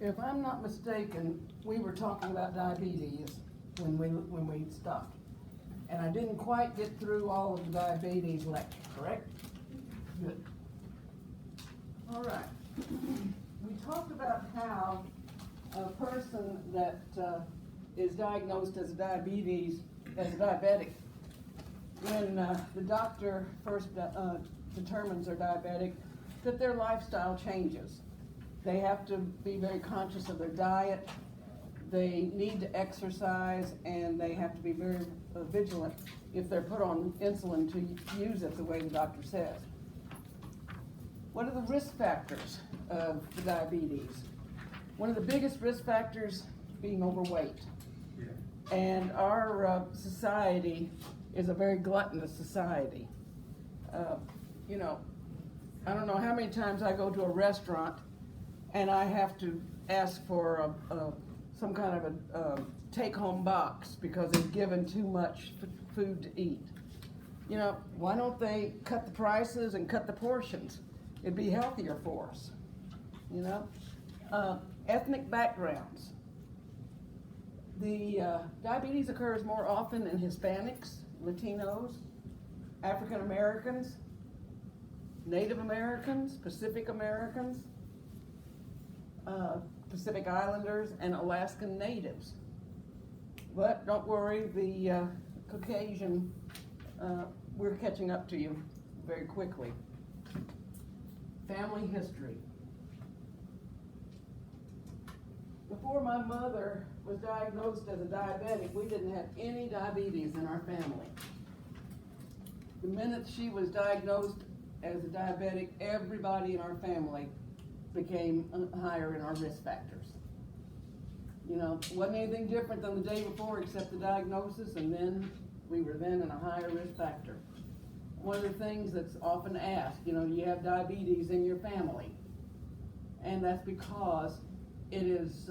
If I'm not mistaken, we were talking about diabetes when we stopped. And I didn't quite get through all of the diabetes lecture, correct? Good. All right. We talked about how a person that is diagnosed as a diabetic, when the doctor first determines they're diabetic, that their lifestyle changes. They have to be very conscious of their diet. They need to exercise, and they have to be very vigilant if they're put on insulin to use it the way the doctor says. What are the risk factors of the diabetes? One of the biggest risk factors being overweight. Yeah. And our society is a very gluttonous society. You know, I don't know how many times I go to a restaurant and I have to ask for some kind of a take-home box because they've given too much food to eat. You know, why don't they cut the prices and cut the portions? It'd be healthier for us, you know? Ethnic backgrounds. The diabetes occurs more often in Hispanics, Latinos, African Americans, Native Americans, Pacific Americans, Pacific Islanders, and Alaskan Natives. But don't worry, the Caucasian, we're catching up to you very quickly. Family history. Before my mother was diagnosed as a diabetic, we didn't have any diabetes in our family. The minute she was diagnosed as a diabetic, everybody in our family became higher in our risk factors. You know, wasn't anything different than the day before except the diagnosis, and then we were then in a higher risk factor. One of the things that's often asked, you know, do you have diabetes in your family? And that's because it is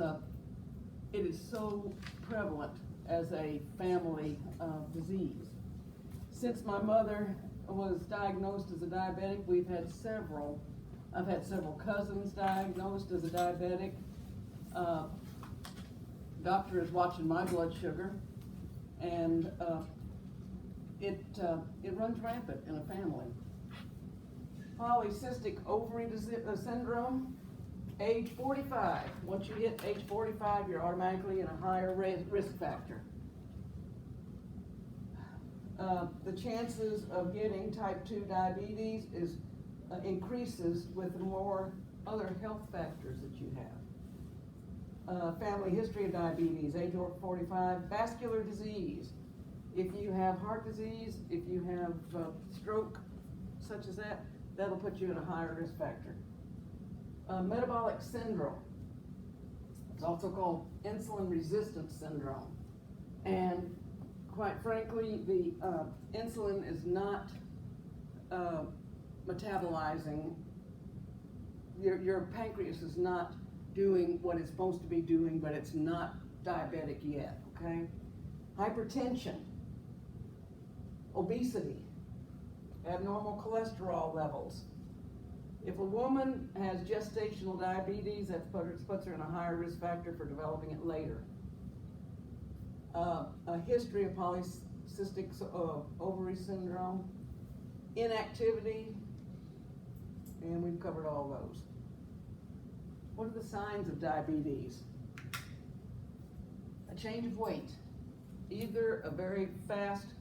so prevalent as a family disease. Since my mother was diagnosed as a diabetic, I've had several cousins diagnosed as a diabetic. Doctor is watching my blood sugar, and it runs rampant in a family. Polycystic ovary syndrome, age 45. Once you hit age 45, you're automatically in a higher risk factor. The chances of getting type 2 diabetes increases with the more other health factors that you have. Family history of diabetes, age over 45, vascular disease. If you have heart disease, if you have stroke, such as that, that'll put you in a higher risk factor. Metabolic syndrome. It's also called insulin resistance syndrome. And quite frankly, the insulin is not metabolizing, your pancreas is not doing what it's supposed to be doing, but it's not diabetic yet, okay? Hypertension, obesity, abnormal cholesterol levels. If a woman has gestational diabetes, that puts her in a higher risk factor for developing it later. A history of polycystic ovary syndrome, inactivity, and we've covered all those. What are the signs of diabetes? A change of weight, either a very fast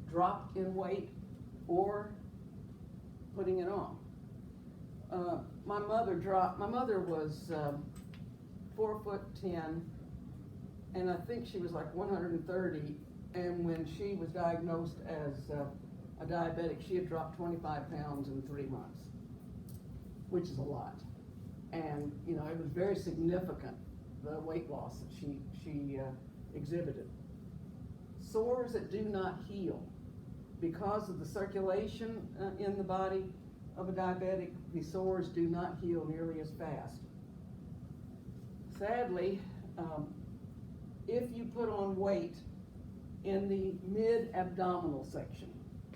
drop in weight or putting it on. My mother was 4'10", and I think she was like 130, and when she was diagnosed as a diabetic, she had dropped 25 pounds in 3 months, which is a lot. And you know, it was very significant, the weight loss that she exhibited. Sores that do not heal. Because of the circulation in the body of a diabetic, the sores do not heal nearly as fast. Sadly, if you put on weight in the mid-abdominal section,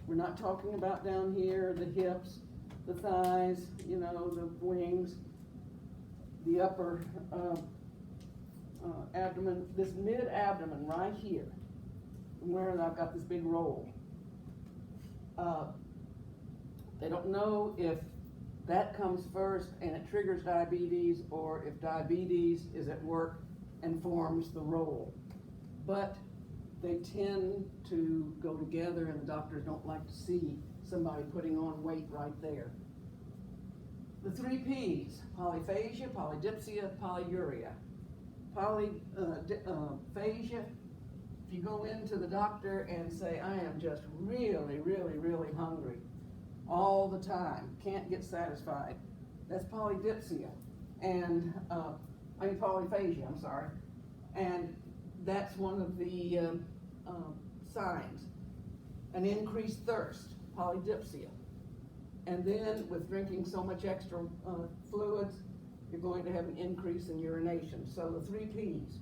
we're not talking about down here, the hips, the thighs, you know, the wings. the upper abdomen, this mid-abdomen right here, where I've got this big roll. They don't know if that comes first and it triggers diabetes, or if diabetes is at work and forms the roll. But they tend to go together, and the doctors don't like to see somebody putting on weight right there. The 3 P's: polyphagia, polydipsia, polyuria. Polyphagia, if you go into the doctor and say, I am just really, really, really hungry all the time, can't get satisfied, that's polydipsia. And, polyphagia, I'm sorry. And that's one of the signs. An increased thirst, polydipsia. And then with drinking so much extra fluids, you're going to have an increase in urination. So the 3 P's: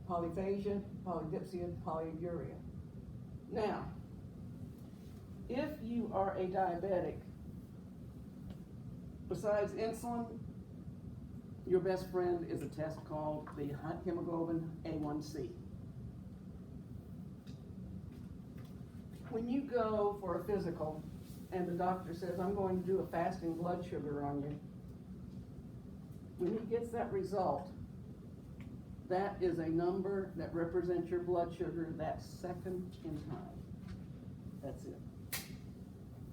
polyphagia, polydipsia, polyuria. Now, if you are a diabetic, besides insulin, your best friend is a test called the hemoglobin A1C. When you go for a physical and the doctor says, I'm going to do a fasting blood sugar on you, when he gets that result, that is a number that represents your blood sugar that second in time. That's it.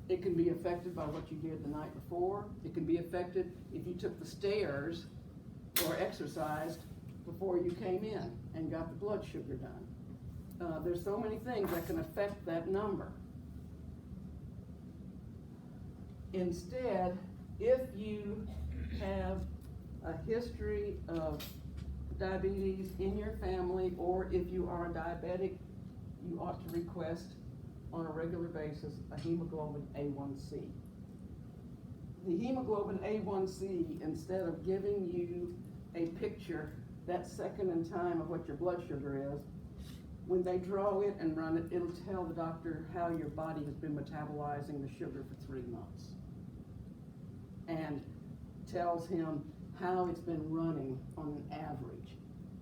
It can be affected by what you did the night before. It can be affected if you took the stairs or exercised before you came in and got the blood sugar done. There's so many things that can affect that number. Instead, if you have a history of diabetes in your family, or if you are a diabetic, you ought to request on a regular basis a hemoglobin A1C. The hemoglobin A1C, instead of giving you a picture that second in time of what your blood sugar is, when they draw it and run it, it'll tell the doctor how your body has been metabolizing the sugar for 3 months, and tells him how it's been running on an average.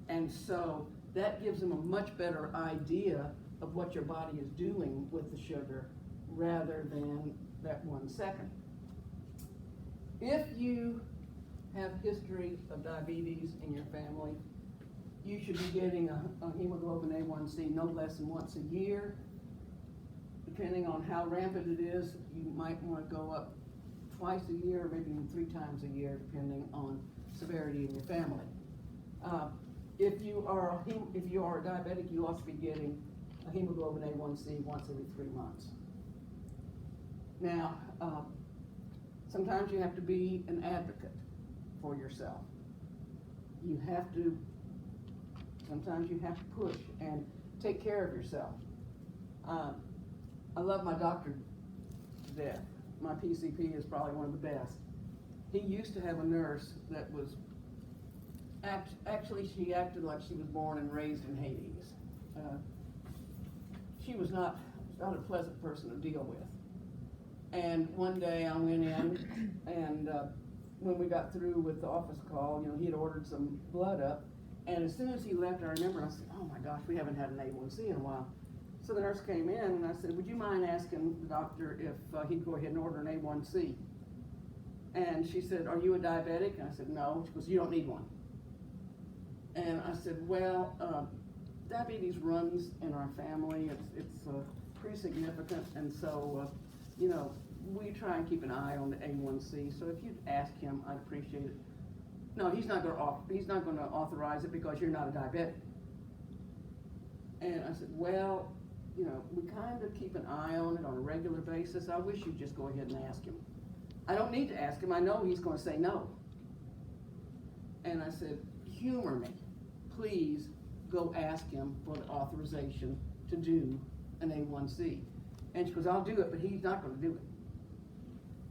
And so that gives him a much better idea of what your body is doing with the sugar, rather than that 1 second. If you have history of diabetes in your family, you should be getting a hemoglobin A1C no less than once a year. Depending on how rampant it is, you might want to go up twice a year, or maybe even 3 times a year, depending on severity in your family. If you are a diabetic, you ought to be getting a hemoglobin A1C once every 3 months. Now, sometimes you have to be an advocate for yourself. Sometimes you have to push and take care of yourself. I love my doctor to death. My PCP is probably one of the best. He used to have a nurse that was, actually she acted like she was born and raised in Hades. She was not a pleasant person to deal with. And one day I went in, and when we got through with the office call, he had ordered some blood up, and as soon as he left, I remember, I said, oh my gosh, we haven't had an A1C in a while. So the nurse came in, and I said, would you mind asking the doctor if he'd go ahead and order an A1C? And she said, are you a diabetic? And I said, no. She goes, you don't need one. And I said, well, diabetes runs in our family. It's pretty significant, and so, we try and keep an eye on the A1C. So if you'd ask him, I'd appreciate it. No, he's not going to authorize it because you're not a diabetic. And I said, well, we kind of keep an eye on it on a regular basis. I wish you'd just go ahead and ask him. I don't need to ask him. I know he's going to say no. And I said, humor me. Please go ask him for the authorization to do an A1C. And she goes, I'll do it, but he's not going to do it.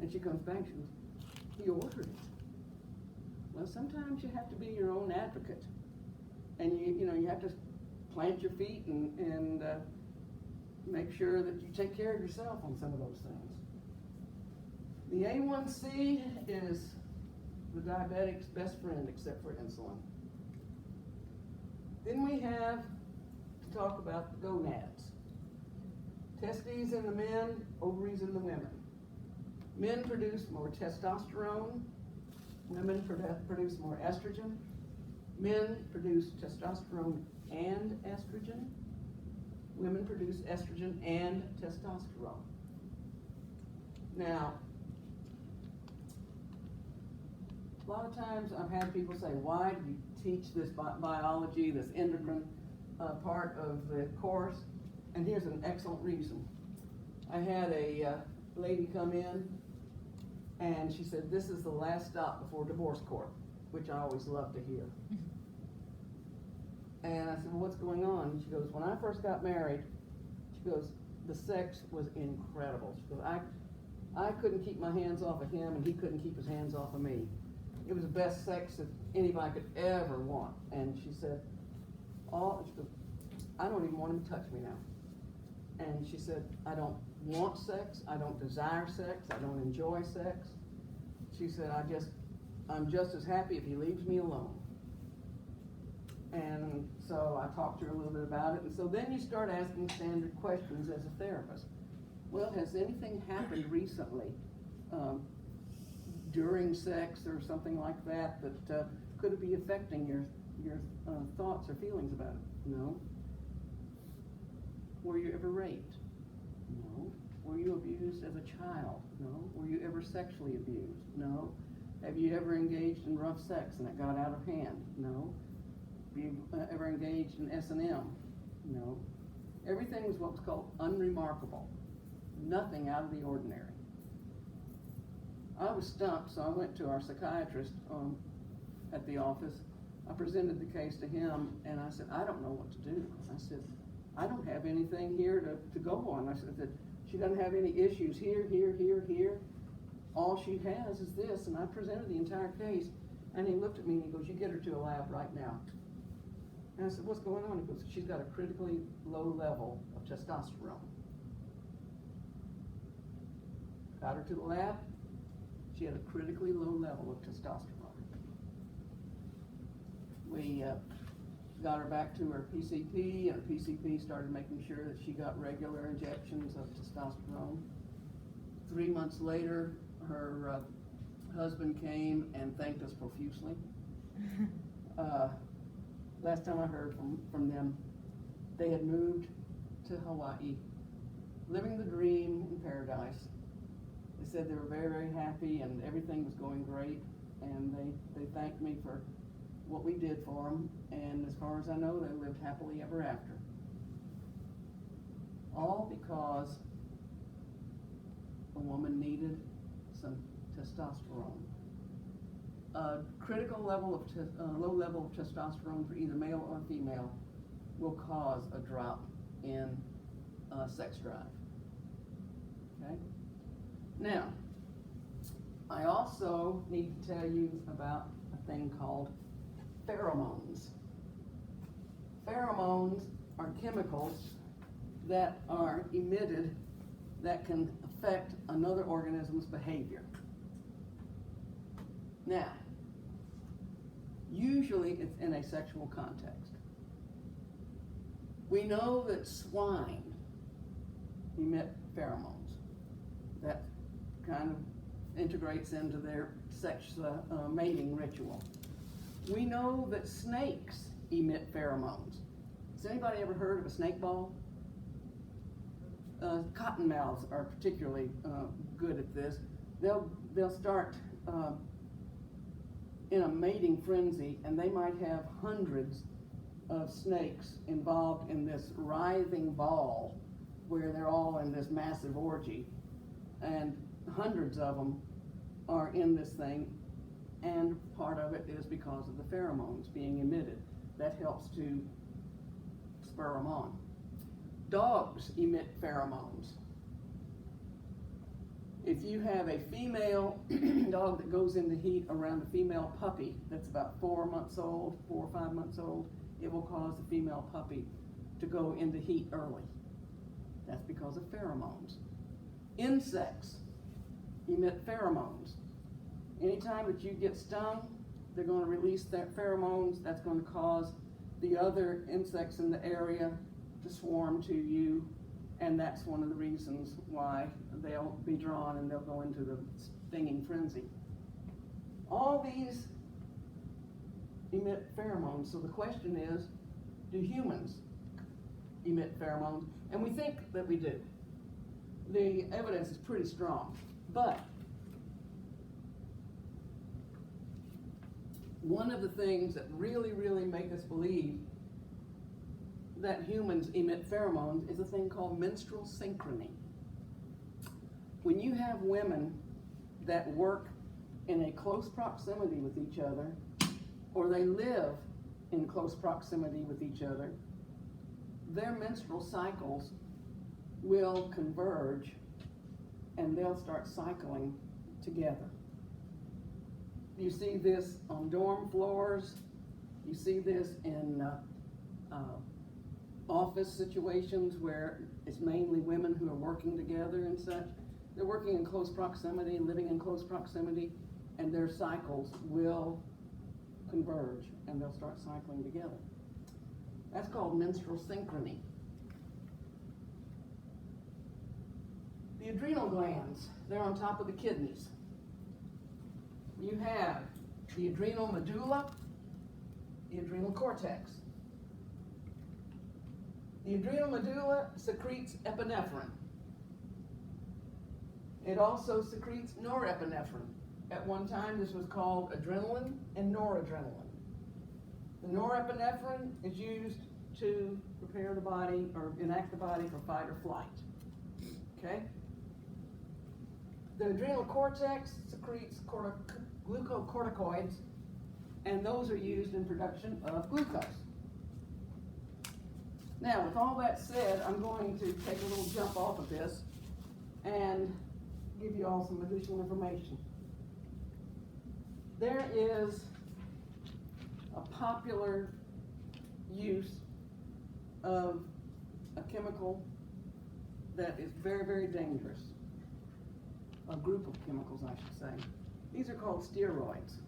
And she comes back, she goes, he ordered it. Well, sometimes you have to be your own advocate. And you have to plant your feet and make sure that you take care of yourself on some of those things. The A1C is the diabetic's best friend except for insulin. Then we have to talk about the gonads. Testes in the men, ovaries in the women. Men produce more testosterone. Women produce more estrogen. Men produce testosterone and estrogen. Women produce estrogen and testosterone. Now, a lot of times I've had people say, why do you teach this biology, this endocrine part of the course? And here's an excellent reason. I had a lady come in and she said, this is the last stop before divorce court, which I always love to hear. And I said, well, what's going on? And she goes, when I first got married, she goes, the sex was incredible. She goes, I couldn't keep my hands off of him and he couldn't keep his hands off of me. It was the best sex that anybody could ever want. And she said, she goes, I don't even want him to touch me now. And she said, I don't want sex, I don't desire sex, I don't enjoy sex. She said, I'm just as happy if he leaves me alone. And so I talked to her a little bit about it, and so then you start asking standard questions as a therapist. Well, has anything happened recently during sex or something like that that could be affecting your thoughts or feelings about it? No. Were you ever raped? No. Were you abused as a child? No. Were you ever sexually abused? No. Have you ever engaged in rough sex and it got out of hand? No. Have you ever engaged in S&M? No. Everything was what was called unremarkable. Nothing out of the ordinary. I was stumped, so I went to our psychiatrist at the office. I presented the case to him, and I said, I don't know what to do. I said, I don't have anything here to go on. I said, she doesn't have any issues here. All she has is this, and I presented the entire case, and he looked at me and he goes, you get her to a lab right now. And I said, what's going on? He goes, she's got a critically low level of testosterone. Got her to the lab. She had a critically low level of testosterone. We got her back to her PCP, and PCP started making sure that she got regular injections of testosterone. 3 months later, her husband came and thanked us profusely. Last time I heard from them, they had moved to Hawaii, living the dream in paradise. They said they were very, very happy and everything was going great, and they thanked me for what we did for them, and as far as I know, they lived happily ever after. All because a woman needed some testosterone. A critical level of low level of testosterone for either male or female will cause a drop in sex drive. Okay? Now, I also need to tell you about a thing called pheromones. Pheromones are chemicals that are emitted that can affect another organism's behavior. Now, usually it's in a sexual context. We know that swine emit pheromones. That kind of integrates into their sex mating ritual. We know that snakes emit pheromones. Has anybody ever heard of a snake ball? Cottonmouths are particularly good at this. They'll start in a mating frenzy, and they might have hundreds of snakes involved in this writhing ball where they're all in this massive orgy, and hundreds of them are in this thing, and part of it is because of the pheromones being emitted. That helps to spur them on. Dogs emit pheromones. If you have a female dog that goes into heat around a female puppy that's about 4 months old, 4 or 5 months old, it will cause the female puppy to go into heat early. That's because of pheromones. Insects emit pheromones. Anytime that you get stung, they're going to release their pheromones. That's going to cause the other insects in the area to swarm to you, and that's one of the reasons why they'll be drawn and they'll go into the stinging frenzy. All these emit pheromones, so the question is, do humans emit pheromones? And we think that we do. The evidence is pretty strong, but one of the things that really make us believe that humans emit pheromones is a thing called menstrual synchrony. When you have women that work in a close proximity with each other, or they live in close proximity with each other, their menstrual cycles will converge and they'll start cycling together. You see this on dorm floors, you see this in office situations where it's mainly women who are working together and such. They're working in close proximity, living in close proximity, and their cycles will converge and they'll start cycling together. That's called menstrual synchrony. The adrenal glands, they're on top of the kidneys. You have the adrenal medulla, the adrenal cortex. The adrenal medulla secretes epinephrine. It also secretes norepinephrine. At one time, this was called adrenaline and noradrenaline. The norepinephrine is used to prepare the body or enact the body for fight or flight. Okay? The adrenal cortex secretes glucocorticoids, and those are used in production of glucose. Now, with all that said, I'm going to take a little jump off of this and give you all some additional information. There is a popular use of a chemical that is very dangerous. A group of chemicals, I should say. These are called steroids.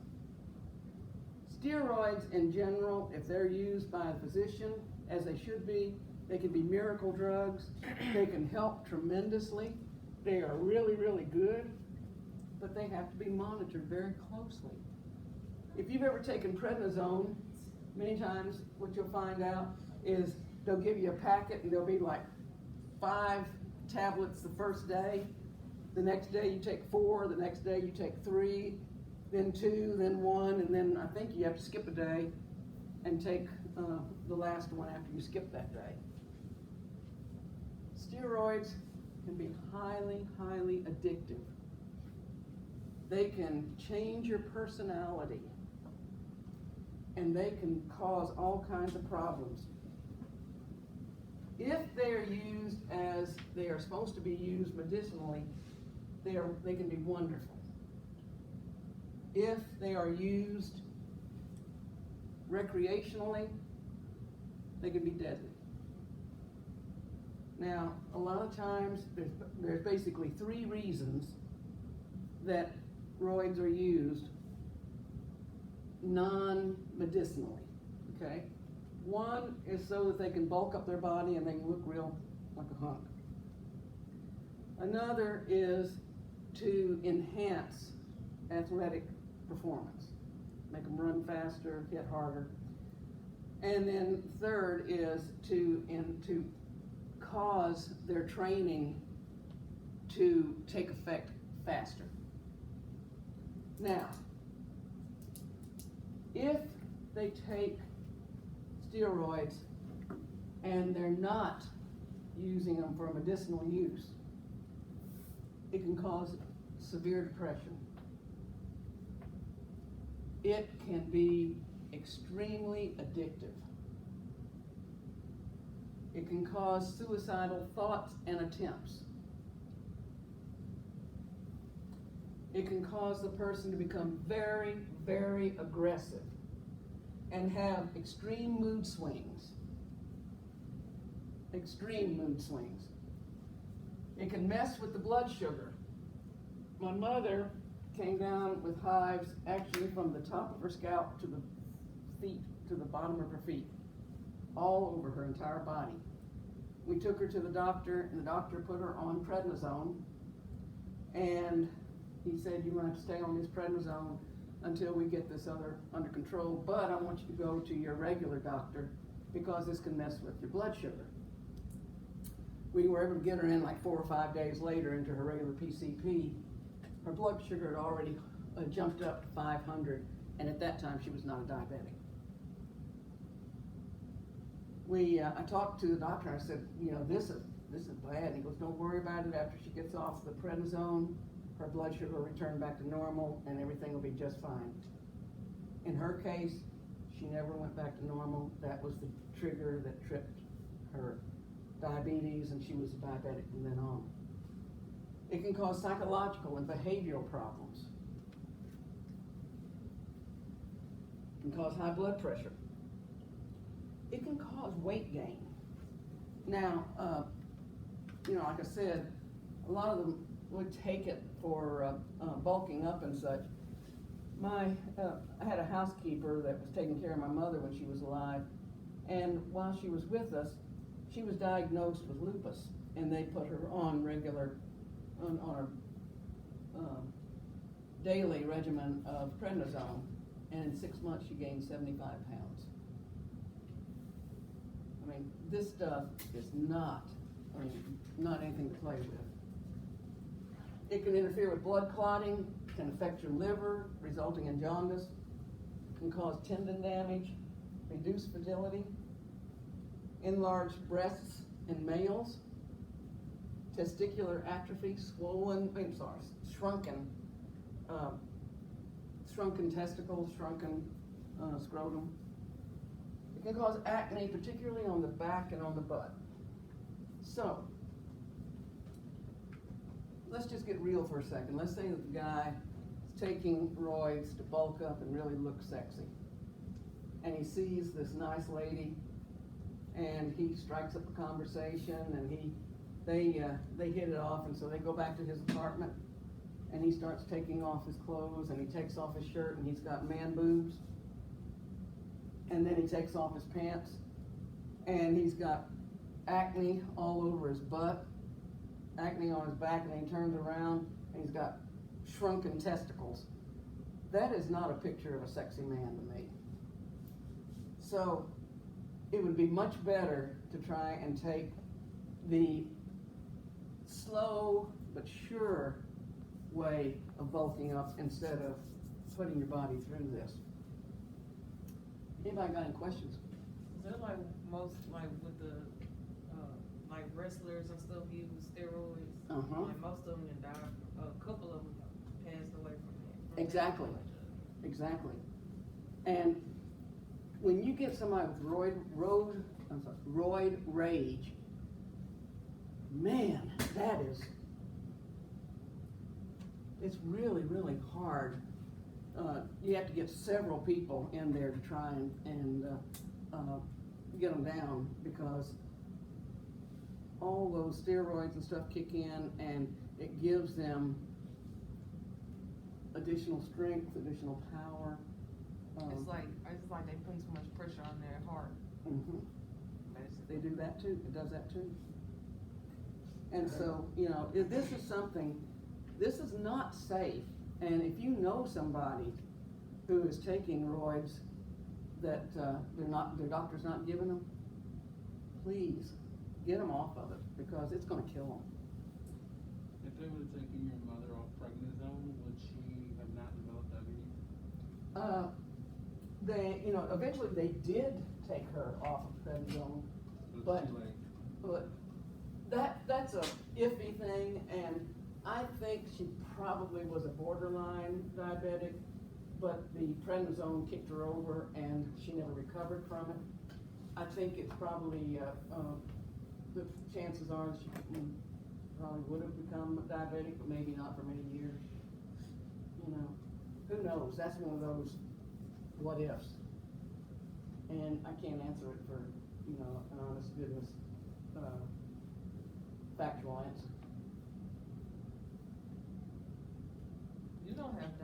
Steroids in general, if they're used by a physician, as they should be, they can be miracle drugs. They can help tremendously. They are really good, but they have to be monitored very closely. If you've ever taken prednisone, many times what you'll find out is they'll give you a packet and there'll be like 5 tablets the first day. The next day you take 4, the next day you take 3, then 2, then 1, and then I think you have to skip a day and take the last one after you skip that day. Steroids can be highly addictive. They can change your personality, and they can cause all kinds of problems. If they are used as they are supposed to be used medicinally, they can be wonderful. If they are used recreationally, they can be deadly. Now, a lot of times, there's basically 3 reasons that roids are used non-medicinally, okay? One is so that they can bulk up their body and they can look real like a hunk. Another is to enhance athletic performance, make them run faster, hit harder. And then third is to cause their training to take effect faster. Now, if they take steroids and they're not using them for medicinal use, it can cause severe depression. It can be extremely addictive. It can cause suicidal thoughts and attempts. It can cause the person to become very aggressive and have extreme mood swings. Extreme mood swings. It can mess with the blood sugar. My mother came down with hives, actually from the top of her scalp to the feet, to the bottom of her feet, all over her entire body. We took her to the doctor, and the doctor put her on prednisone, and he said, "You're gonna have to stay on this prednisone until we get this other under control, but I want you to go to your regular doctor because this can mess with your blood sugar." We were able to get her in like 4 or 5 days later into her regular PCP. Her blood sugar had already jumped up to 500, and at that time she was not a diabetic. I talked to the doctor, and I said, you know, this is bad. And he goes, "Don't worry about it. After she gets off the prednisone, her blood sugar will return back to normal and everything will be just fine." In her case, she never went back to normal. That was the trigger that tripped her diabetes, and she was a diabetic from then on. It can cause psychological and behavioral problems. It can cause high blood pressure. It can cause weight gain. Now, you know, like I said, a lot of them would take it for bulking up and such. I had a housekeeper that was taking care of my mother when she was alive, and while she was with us, she was diagnosed with lupus, and they put her on on a daily regimen of prednisone, and in 6 months she gained 75 pounds. I mean, this stuff is not anything to play with. It can interfere with blood clotting, can affect your liver, resulting in jaundice, can cause tendon damage, reduce fertility, enlarged breasts in males, testicular atrophy, shrunken testicles, shrunken scrotum. It can cause acne, particularly on the back and on the butt. So, let's just get real for a second. Let's say that the guy is taking roids to bulk up and really look sexy. And he sees this nice lady, and he strikes up a conversation, and they hit it off, and so they go back to his apartment, and he starts taking off his clothes, and he takes off his shirt, and he's got man boobs, and then he takes off his pants, and he's got acne all over his butt, acne on his back, and then he turns around, and he's got shrunken testicles. That is not a picture of a sexy man to me. So, it would be much better to try and take the slow but sure way of bulking up instead of putting your body through this. Anybody got any questions? Is that like most, like with the, like wrestlers and stuff use steroids? Like most of them died, a couple of them passed away from that. Exactly. Exactly. And when you get somebody with roid rage, man, it's really, really hard. You have to get several people in there to try and get them down, because all those steroids and stuff kick in, and it gives them additional strength, additional power. It's like they put so much pressure on their heart. They do that too. It does that too. And so, you know, if this is not safe. And if you know somebody who is taking roids that their doctor's not giving them, please get them off of it, because it's going to kill them. If they would have taken your mother off prednisone, would she have not developed diabetes? Eventually they did take her off of prednisone, but that's a iffy thing, and I think she probably was a borderline diabetic, but the prednisone kicked her over and she never recovered from it. I think it's probably, the chances are that she probably would have become diabetic, but maybe not for many years. You know, who knows? That's one of those what ifs. And I can't answer it for, an honest goodness, factual answer. You don't have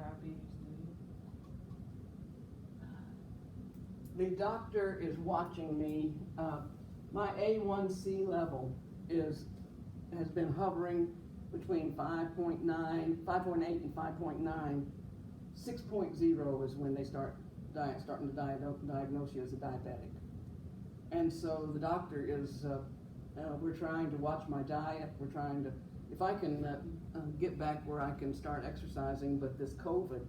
The doctor is watching me. My A1C level has been hovering between 5.8 and 5.9. 6.0 is when they starting to diagnose you as a diabetic. And so the doctor is, we're trying to watch my diet. We're trying to, if I can get back where I can start exercising, but this COVID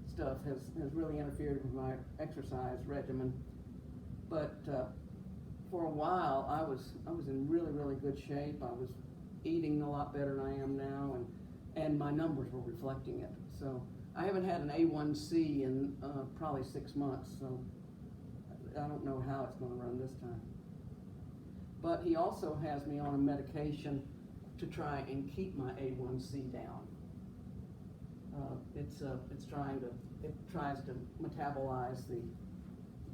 stuff has really interfered with my exercise regimen. But for a while, I was in really, really good shape. I was eating a lot better than I am now, and my numbers were reflecting it. So I haven't had an A1C in probably 6 months, so I don't know how it's going to run this time. But he also has me on a medication to try and keep my A1C down. It tries to metabolize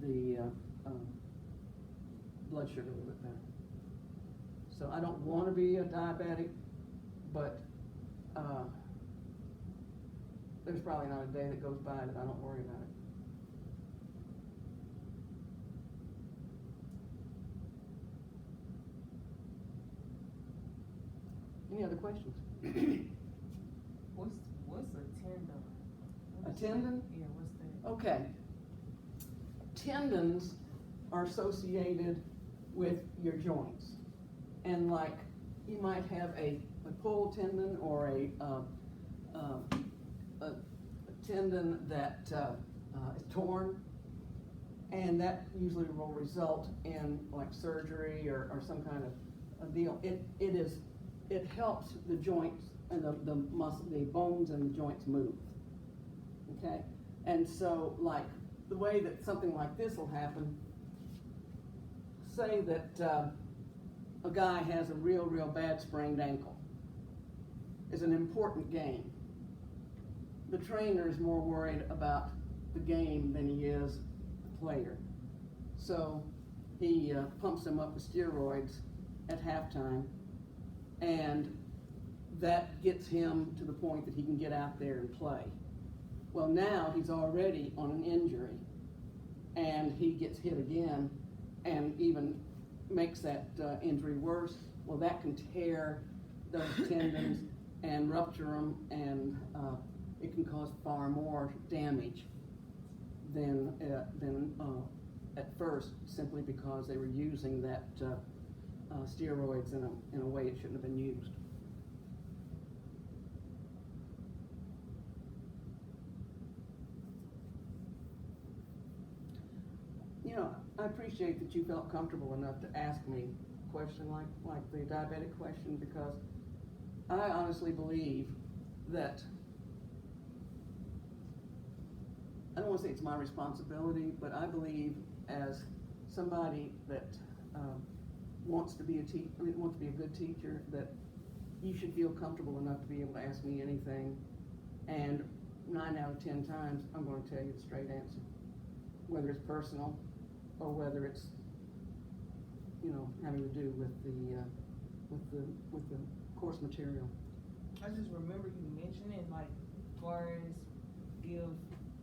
the blood sugar a little bit better. So I don't want to be a diabetic, but there's probably not a day that goes by that I don't worry about it. Any other questions? What's a tendon? A tendon? Yeah, what's that? Okay. Tendons are associated with your joints. And like, you might have a pull tendon or a tendon that is torn, and that usually will result in like surgery or some kind of a deal. It helps the joints and the muscle, the bones and the joints move. Okay, and so like the way that something like this will happen. Say that a guy has a real bad sprained ankle. It's an important game. The trainer is more worried about the game than he is the player. So he pumps him up with steroids at halftime, and that gets him to the point that he can get out there and play. Well, now he's already on an injury, and he gets hit again and even makes that injury worse. Well, that can tear those tendons and rupture them, and it can cause far more damage than at first, simply because they were using that steroids in a way it shouldn't have been used. You know, I appreciate that you felt comfortable enough to ask me a question like the diabetic question, because I honestly believe that, I don't want to say it's my responsibility, but I believe as somebody that wants to be wants to be a good teacher, that you should feel comfortable enough to be able to ask me anything, and 9 out of 10 times I'm going to tell you the straight answer, whether it's personal or whether it's, you know, having to do with the course material. I just remember you mentioning, like, far as if,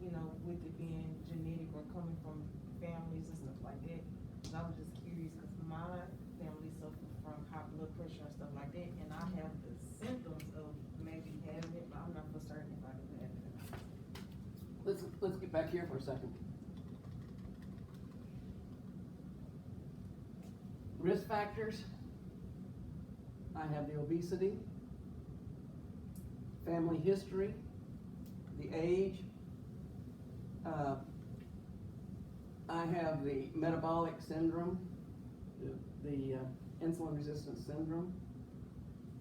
you know, with it being genetic or coming from families and stuff like that. And I was just curious because my family suffers from high blood pressure and stuff like that, and I have the symptoms of maybe having it, but I'm not for certain if I do have it or not. Let's get back here for a second. Risk factors. I have the obesity, family history, the age. I have the metabolic syndrome, the insulin resistance syndrome.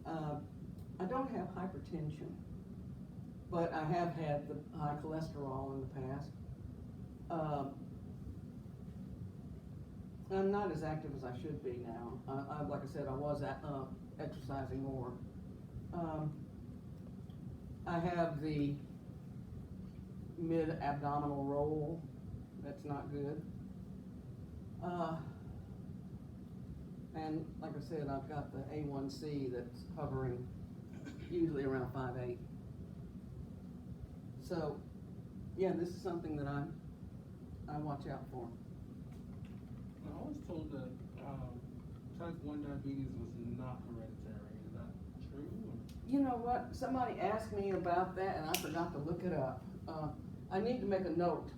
I don't have hypertension, but I have had the high cholesterol in the past. I'm not as active as I should be now. Like I said, I was exercising more. I have the mid-abdominal roll. That's not good. And like I said, I've got the A1C that's hovering usually around 5.8. So, yeah, this is something that I watch out for. that, type 1 diabetes was not hereditary, is that true? Or? You know what, somebody asked me about that and I forgot to look it up. I need to make a note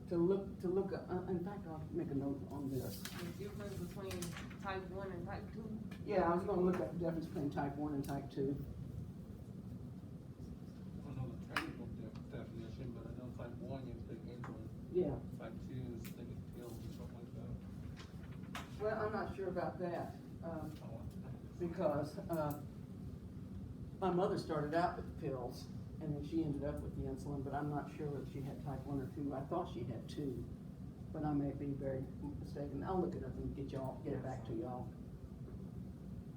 to look up, in fact, I'll make a note on this. The difference between type 1 and type 2? Yeah, I was gonna look up the difference between type 1 and type 2. I don't know the technical definition, but I know type 1 you take insulin. Yeah. Type 2 is taking pills or something like that. Well, I'm not sure about that, because, my mother started out with the pills, and then she ended up with the insulin, but I'm not sure whether she had type 1 or 2. I thought she had 2, but I may be very mistaken. I'll look it up and get it back to y'all.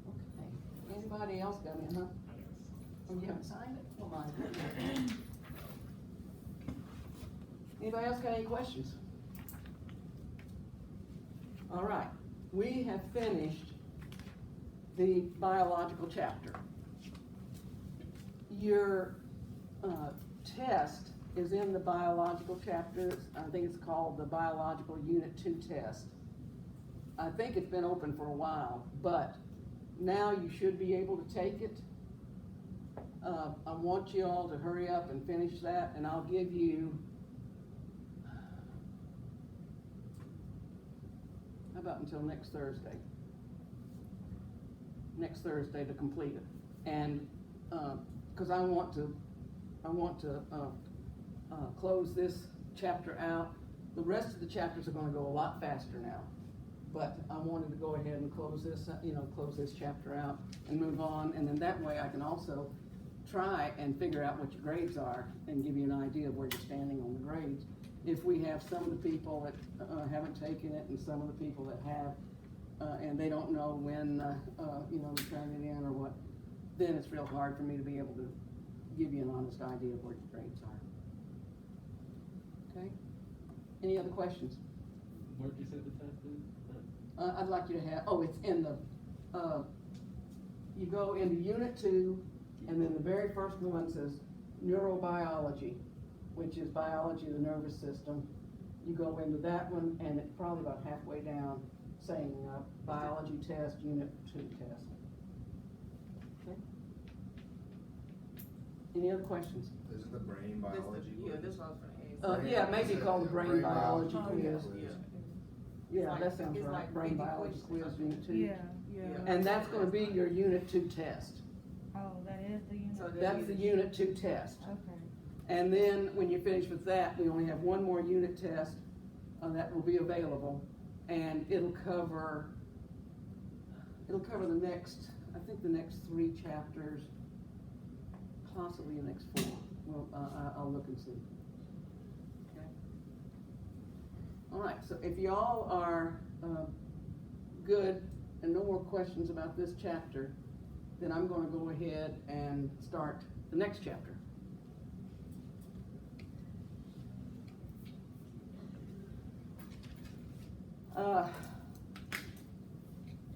Okay, anybody else got any, huh? Oh, you haven't signed it? Well, mine. Anybody else got any questions? All right, we have finished the biological chapter. Your test is in the biological chapter. I think it's called the Biological Unit 2 test. I think it's been open for a while, but now you should be able to take it. I want you all to hurry up and finish that, and I'll give you, how about until next Thursday? Next Thursday to complete it. And, cause I want to close this chapter out. The rest of the chapters are gonna go a lot faster now. But I wanted to go ahead and close this, close this chapter out and move on, and then that way I can also try and figure out what your grades are and give you an idea of where you're standing on the grades. If we have some of the people that haven't taken it and some of the people that have, and they don't know when, to turn it in or what, then it's real hard for me to be able to give you an honest idea of where your grades are. Okay? Any other questions? Where'd you say the test is? I'd like you to have, it's in the, you go into Unit 2, and then the very first one says neurobiology, which is biology of the nervous system. You go into that one, and it's probably about halfway down, saying biology test, Unit 2 test. Okay? Any other questions? This is the brain biology. Yeah, this one's for Yeah, it may be called the brain biology Oh, quiz. yeah. Yeah, that sounds It's right, like brain 50 biology quiz, questions. Unit 2. Yeah. And that's gonna be your Unit 2 test. Oh, that is the unit? So That's the Unit 2 test. Okay. And then, when you finish with that, we only have one more unit test that will be available, and it'll cover the next, I think the next 3 chapters, possibly the next 4. Well, I'll look and see. Okay. All right, so if y'all are good and no more questions about this chapter, then I'm gonna go ahead and start the next chapter.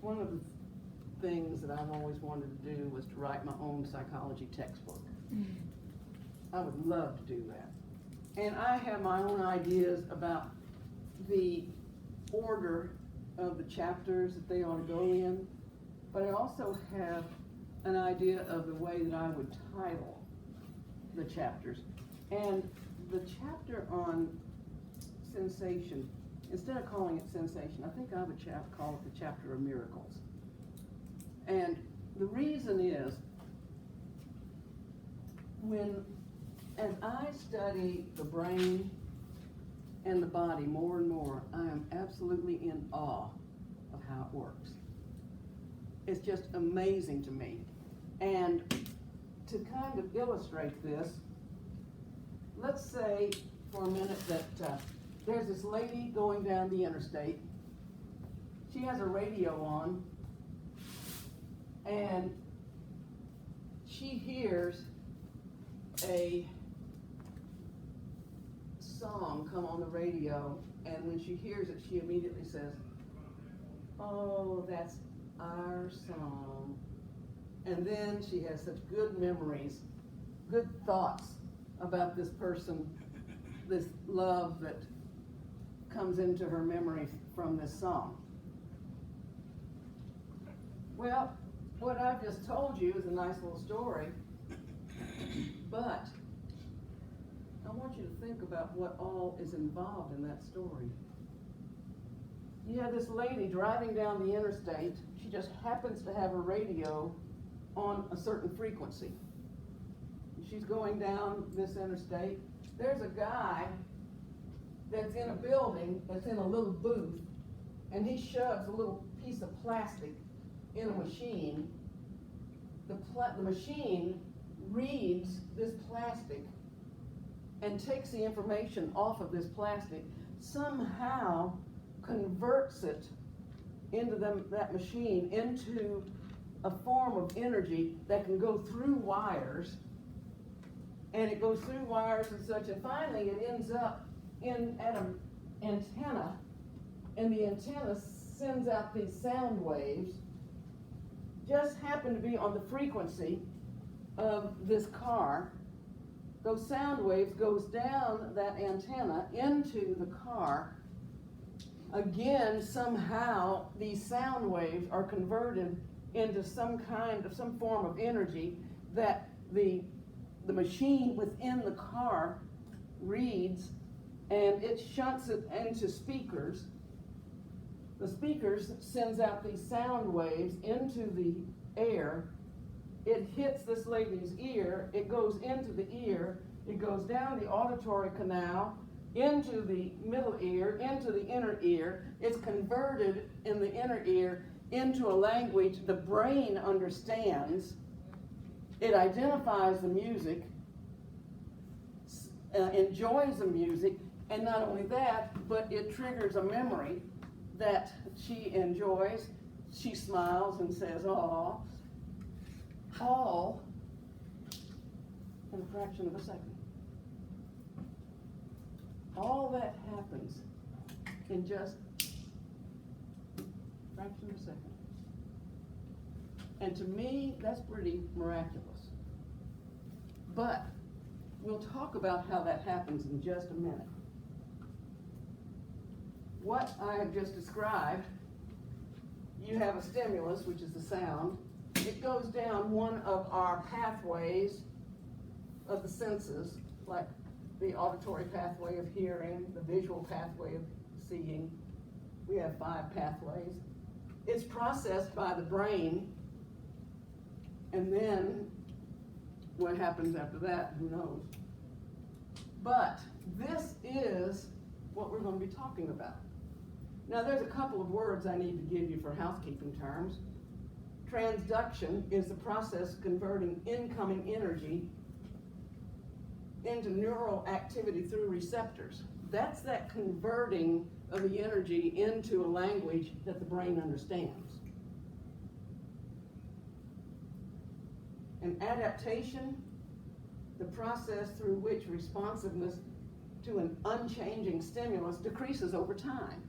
One of the things that I've always wanted to do was to write my own psychology textbook. I would love to do that. And I have my own ideas about the order of the chapters that they ought to go in, but I also have an idea of the way that I would title the chapters. And the chapter on sensation, instead of calling it sensation, I think I would call it the chapter of miracles. And the reason is, as I study the brain and the body more and more, I am absolutely in awe of how it works. It's just amazing to me. And to kind of illustrate this, let's say for a minute that there's this lady going down the interstate. She has a radio on, and she hears a song come on the radio, and when she hears it, she immediately says, "Oh, that's our song." And then she has such good memories, good thoughts about this person, this love that comes into her memory from this song. Well, what I've just told you is a nice little story, but I want you to think about what all is involved in that story. You have this lady driving down the interstate. She just happens to have a radio on a certain frequency. She's going down this interstate. There's a guy that's in a building, that's in a little booth, and he shoves a little piece of plastic in a machine. The machine reads this plastic and takes the information off of this plastic, somehow converts it into that machine into a form of energy that can go through wires, and it goes through wires and such, and finally it ends up at an antenna, and the antenna sends out these sound waves, just happen to be on the frequency of this car. Those sound waves goes down that antenna into the car. Again, somehow these sound waves are converted into some form of energy that the machine within the car reads, and it shunts it into speakers. The speakers sends out these sound waves into the air. It hits this lady's ear, it goes into the ear, it goes down the auditory canal, into the middle ear, into the inner ear. It's converted in the inner ear into a language the brain understands. It identifies the music, enjoys the music, and not only that, but it triggers a memory that she enjoys. She smiles and says, "Aw," all in a fraction of a second. All that happens in just a fraction of a second. And to me, that's pretty miraculous. But we'll talk about how that happens in just a minute. What I have just described, you have a stimulus, which is the sound. It goes down one of our pathways of the senses, like the auditory pathway of hearing, the visual pathway of seeing. We have 5 pathways. It's processed by the brain, and then what happens after that, who knows? But this is what we're going to be talking about. Now, there's a couple of words I need to give you for housekeeping terms. Transduction is the process converting incoming energy into neural activity through receptors. That's that converting of the energy into a language that the brain understands. And adaptation, the process through which responsiveness to an unchanging stimulus decreases over time.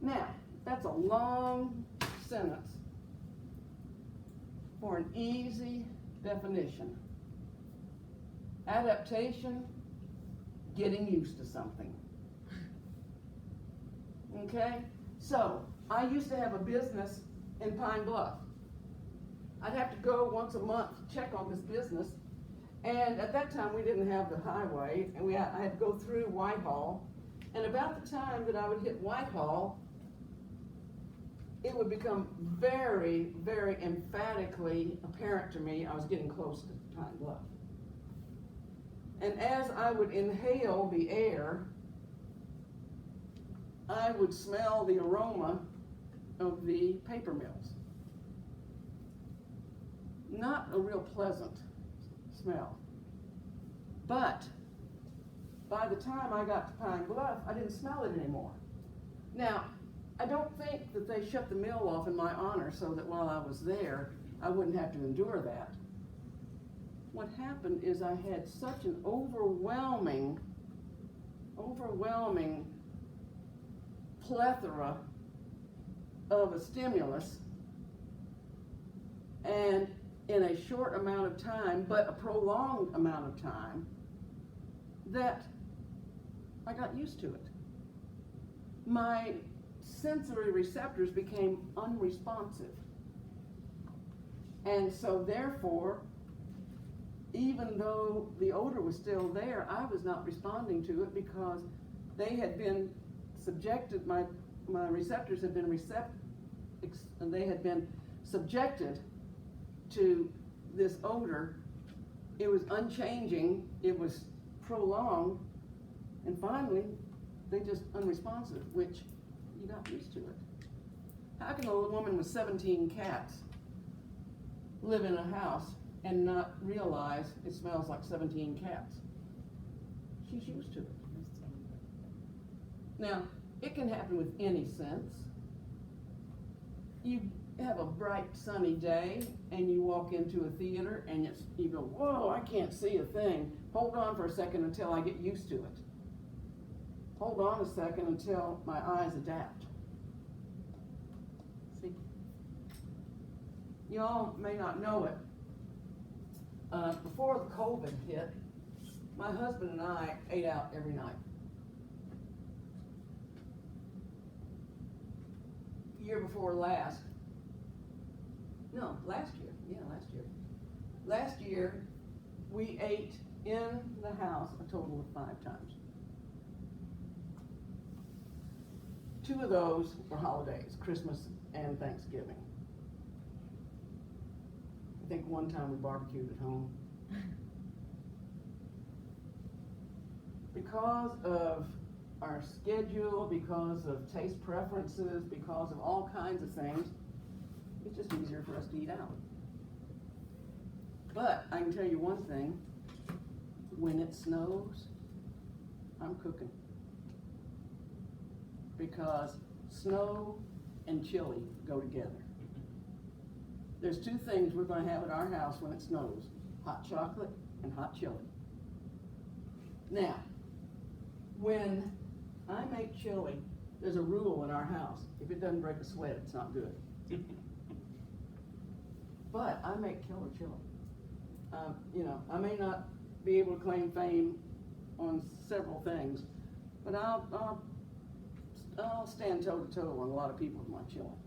Now, that's a long sentence for an easy definition. Adaptation, getting used to something. Okay? So, I used to have a business in Pine Bluff. I'd have to go once a month to check on this business, and at that time we didn't have the highway, and I had to go through Whitehall, and about the time that I would hit Whitehall, it would become very, very emphatically apparent to me I was getting close to Pine Bluff. And as I would inhale the air, I would smell the aroma of the paper mills. Not a real pleasant smell. But by the time I got to Pine Bluff, I didn't smell it anymore. Now, I don't think that they shut the mill off in my honor so that while I was there, I wouldn't have to endure that. What happened is I had such an overwhelming plethora of a stimulus, and in a short amount of time, but a prolonged amount of time, that I got used to it. My sensory receptors became unresponsive. And so therefore, even though the odor was still there, I was not responding to it because they had been subjected, my receptors had been and they had been subjected to this odor. It was unchanging, it was prolonged, and finally, they just unresponsive, which you got used to it. How can a woman with 17 cats live in a house and not realize it smells like 17 cats? She's used to it. Now, it can happen with any sense. You have a bright sunny day and you walk into a theater and you go, whoa, I can't see a thing. Hold on for a second until I get used to it. Hold on a second until my eyes adapt. See? Y'all may not know it. Before the COVID hit, my husband and I ate out every night. Year before last, no, last year, yeah, last year. Last year, we ate in the house a total of 5 times. 2 of those were holidays, Christmas and Thanksgiving. I think one time we barbecued at home. Because of our schedule, because of taste preferences, because of all kinds of things, it's just easier for us to eat out. But I can tell you one thing, when it snows, I'm cooking. Because snow and chili go together. There's 2 things we're going to have at our house when it snows: hot chocolate and hot chili. Now, when I make chili, there's a rule in our house: if it doesn't break a sweat, it's not good. But I make killer chili. You know, I may not be able to claim fame on several things, but I'll stand toe to toe on a lot of people with my chili.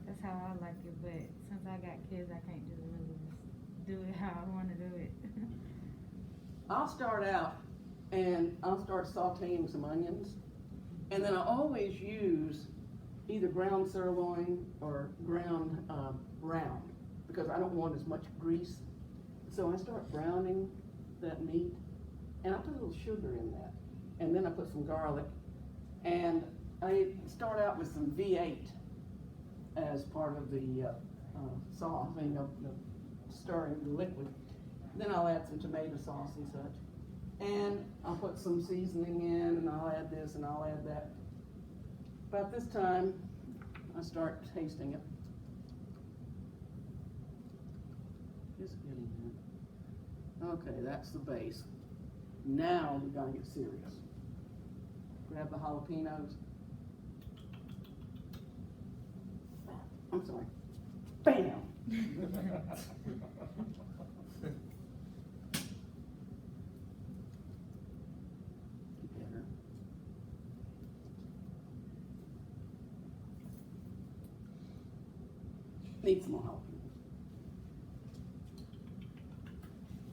That's how I like it, but since I got kids, I can't just really just do it how I want to do it. I'll start out and I'll start sauteing some onions, and then I always use either ground sirloin or ground brown, because I don't want as much grease. So I start browning that meat, and I put a little sugar in that, and then I put some garlic, and I start out with some V8 as part of the sauce, the stirring the liquid. Then I'll add some tomato sauce and such, and I'll put some seasoning in, and I'll add this and I'll add that. About this time, I start tasting it. Just getting it. Okay, that's the base. Now we gotta get serious. Grab the jalapenos. I'm sorry. Bam! Better. Need some more jalapenos.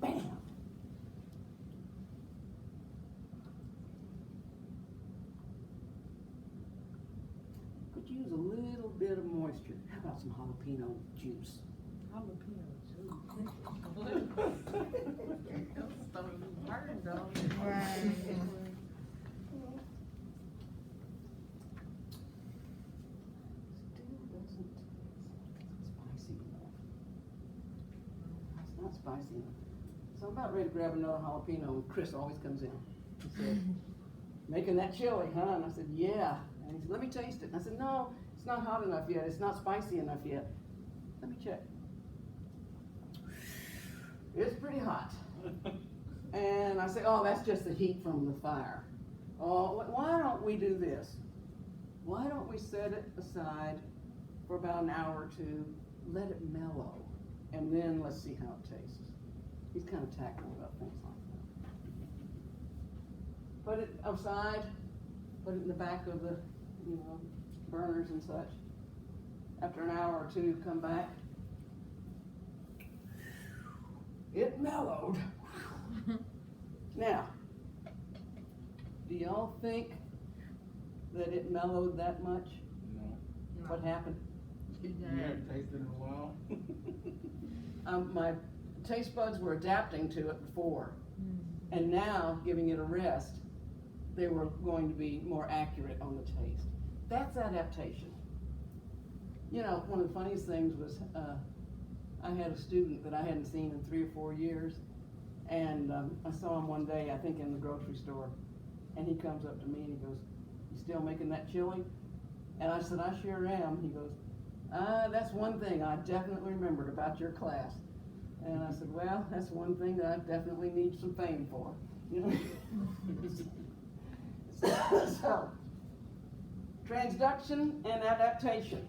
Bam! Could use a little bit of moisture. How about some jalapeno juice? Jalapeno juice. Those don't burn though. Right. Still doesn't spicy enough. It's not spicy enough. So I'm about ready to grab another jalapeno, and Chris always comes in. He said, "Making that chili, huh?" And I said, "Yeah." And he said, "Let me taste it." And I said, "No, it's not hot enough yet. It's not spicy enough yet. Let me check." It's pretty hot. And I say, "Oh, that's just the heat from the fire." Oh, why don't we do this? Why don't we set it aside for about an hour or 2, let it mellow, and then let's see how it tastes. He's kind of tactful about things like that. Put it outside, put it in the back of the, burners and such. After an hour or 2, come back, it mellowed. Now, do y'all think that it mellowed that much? No. What happened? You haven't tasted it in a while? My taste buds were adapting to it before, and now, giving it a rest, they were going to be more accurate on the taste. That's adaptation. You know, one of the funniest things was, I had a student that I hadn't seen in 3 or 4 years, and I saw him one day, I think in the grocery store, and he comes up to me and he goes, "You still making that chili?" And I said, "I sure am." He goes, "That's one thing I definitely remembered about your class." And I said, "Well, that's one thing that I definitely need some fame for." You know? So, transduction and adaptation.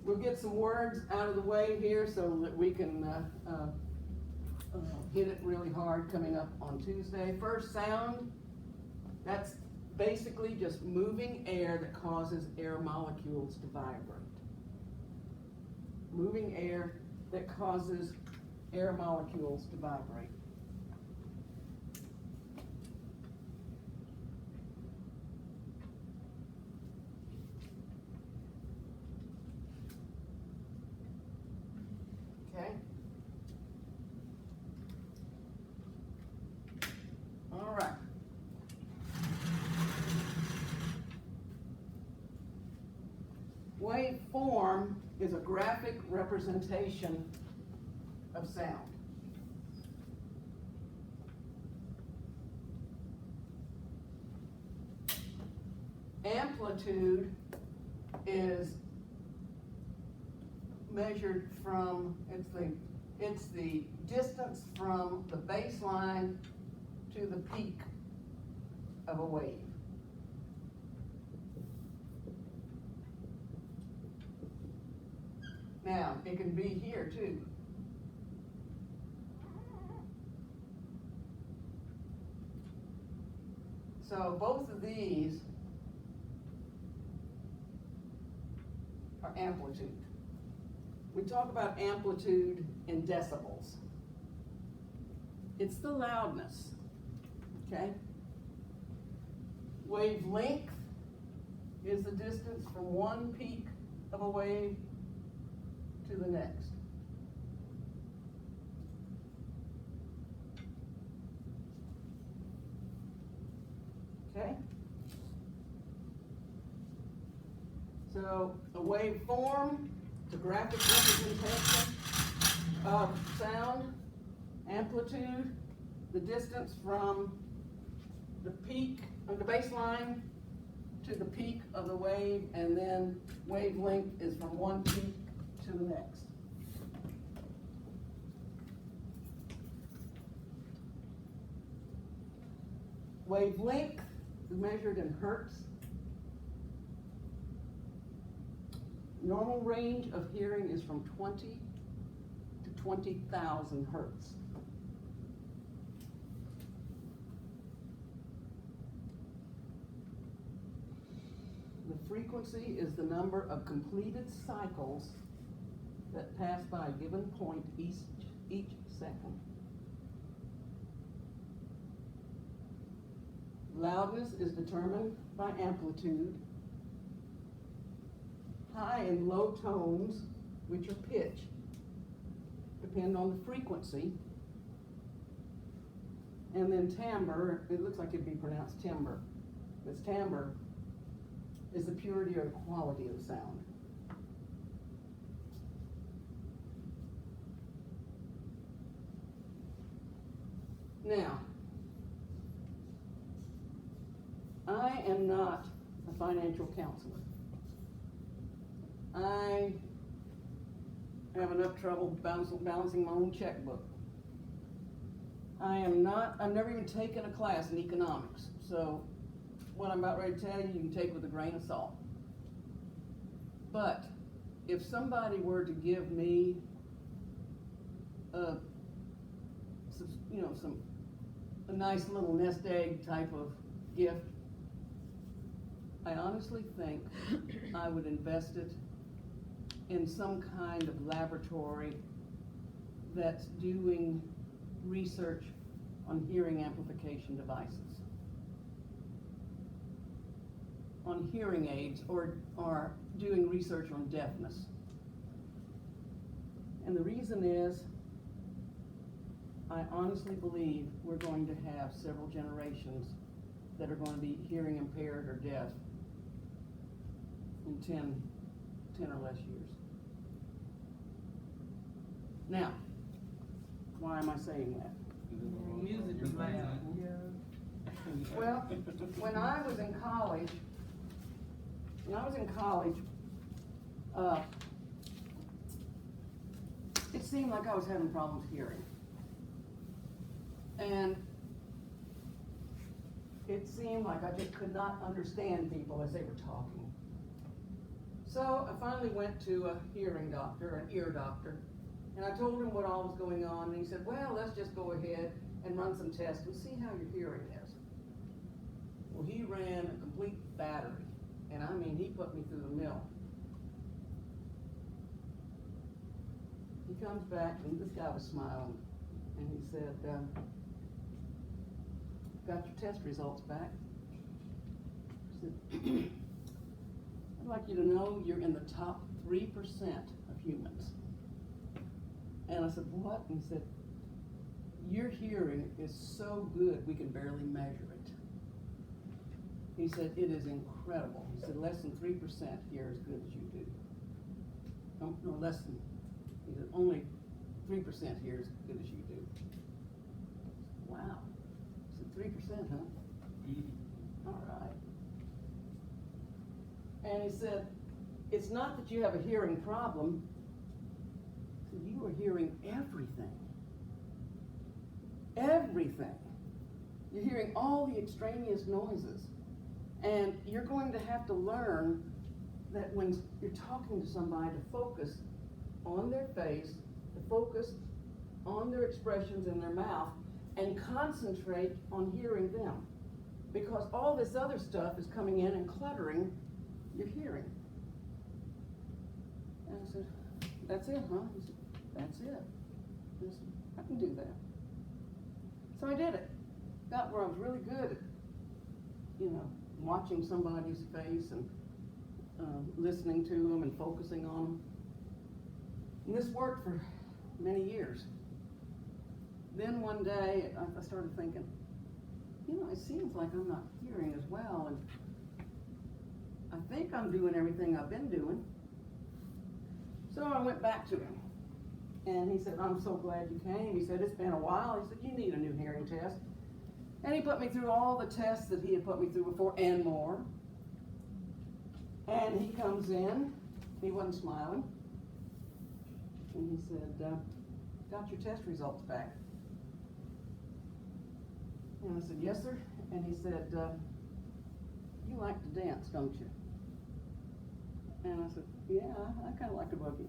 We'll get some words out of the way here so that we can hit it really hard coming up on Tuesday. First, sound. That's basically just moving air that causes air molecules to vibrate. Moving air that causes air molecules to vibrate. Okay? All right. Waveform is a graphic representation of sound. Amplitude is measured from, it's the distance from the baseline to the peak of a wave. Now, it can be here too. So both of these are amplitude. We talk about amplitude in decibels. It's the loudness, okay? Wavelength is the distance from one peak of a wave to the next. Okay? So a waveform, it's a graphic representation of sound. Amplitude, the distance from the peak of the baseline to the peak of the wave, and then wavelength is from one peak to the next. Wavelength is measured in hertz. Normal range of hearing is from 20 to 20,000 hertz. The frequency is the number of completed cycles that pass by a given point each second. Loudness is determined by amplitude. High and low tones, which are pitch, depend on the frequency. And then timbre, it looks like it'd be pronounced timbre. It's timbre is the purity or the quality of the sound. Now, I am not a financial counselor. I have enough trouble balancing my own checkbook. I've never even taken a class in economics, so what I'm about ready to tell you, you can take with a grain of salt. But if somebody were to give me a nice little nest egg type of gift, I honestly think I would invest it in some kind of laboratory that's doing research on hearing amplification devices, on hearing aids, or doing research on deafness. And the reason is, I honestly believe we're going to have several generations that are going to be hearing impaired or deaf in 10 or less years. Now, why am I saying that? Music is loud. Well, when I was in college, it seemed like I was having problems hearing. And it seemed like I just could not understand people as they were talking. So I finally went to a hearing doctor, an ear doctor, and I told him what all was going on, and he said, well, let's just go ahead and run some tests and see how your hearing is. Well, he ran a complete battery, and I mean, he put me through the mill. He comes back, and this guy was smiling, and he said, got your test results back? I said, I'd like you to know you're in the top 3% of humans. And I said, what? And he said, your hearing is so good we can barely measure it. He said, it is incredible. He said, less than 3% hear as good as you do. No, less than, he said, only 3% hear as good as you do. Wow. He said, 3%, huh? All right. And he said, it's not that you have a hearing problem. He said, you are hearing everything. Everything. You're hearing all the extraneous noises. And you're going to have to learn that when you're talking to somebody, to focus on their face, to focus on their expressions in their mouth, and concentrate on hearing them. Because all this other stuff is coming in and cluttering your hearing. And I said, that's it, huh? He said, that's it. I said, I can do that. So I did it. Got where I was really good at, watching somebody's face and listening to them and focusing on them. And this worked for many years. Then one day, I started thinking, it seems like I'm not hearing as well, and I think I'm doing everything I've been doing. So I went back to him, and he said, I'm so glad you came. He said, it's been a while. He said, you need a new hearing test. And he put me through all the tests that he had put me through before and more. And he comes in, he wasn't smiling, and he said, got your test results back. And I said, yes, sir. And he said, you like to dance, don't you? And I said, yeah, I kind of like to boogie.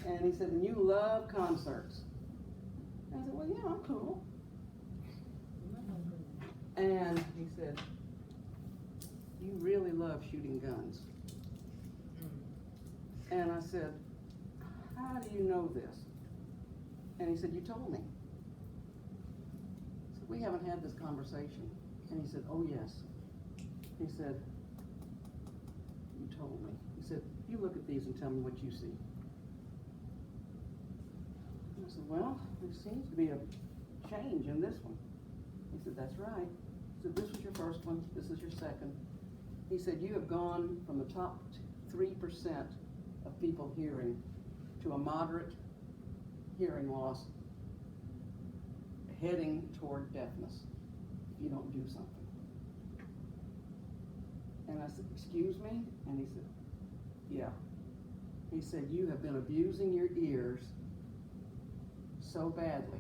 And he said, and you love concerts. And I said, well, yeah, I'm cool. And he said, you really love shooting guns. And I said, how do you know this? And he said, you told me. I said, we haven't had this conversation. And he said, oh yes. He said, you told me. He said, you look at these and tell me what you see. And I said, well, there seems to be a change in this one. He said, that's right. He said, this was your first one, this is your second. He said, you have gone from the top 3% of people hearing to a moderate hearing loss heading toward deafness if you don't do something. And I said, excuse me? And he said, yeah. He said, you have been abusing your ears so badly.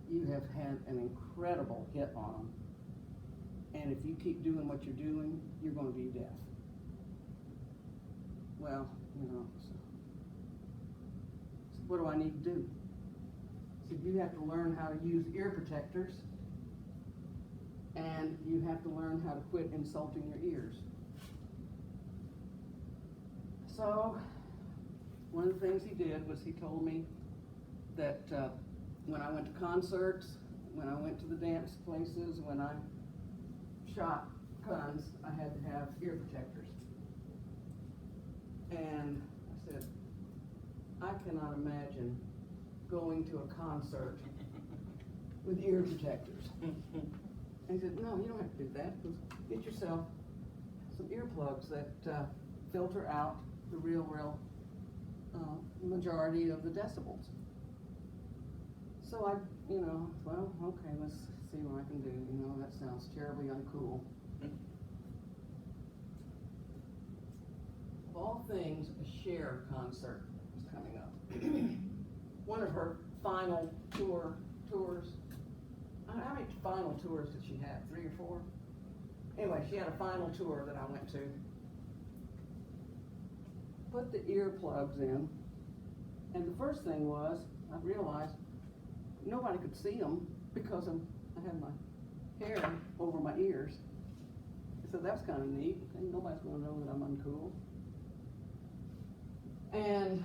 You have had an incredible hit on them. And if you keep doing what you're doing, you're going to be deaf. Well, so what do I need to do? He said, you have to learn how to use ear protectors, and you have to learn how to quit insulting your ears. So, one of the things he did was he told me that, when I went to concerts, when I went to the dance places, when I shot guns, I had to have ear protectors. And I said, I cannot imagine going to a concert with ear protectors. And he said, no, you don't have to do that. Get yourself some earplugs that filter out the real majority of the decibels. So I, well, okay, let's see what I can do. That sounds terribly uncool. Of all things, a Cher concert was coming up. One of her final tours. How many final tours did she have? 3 or 4? Anyway, she had a final tour that I went to. Put the earplugs in, and the first thing was, I realized nobody could see them because I had my hair over my ears. So that's kind of neat. Nobody's going to know that I'm uncool. And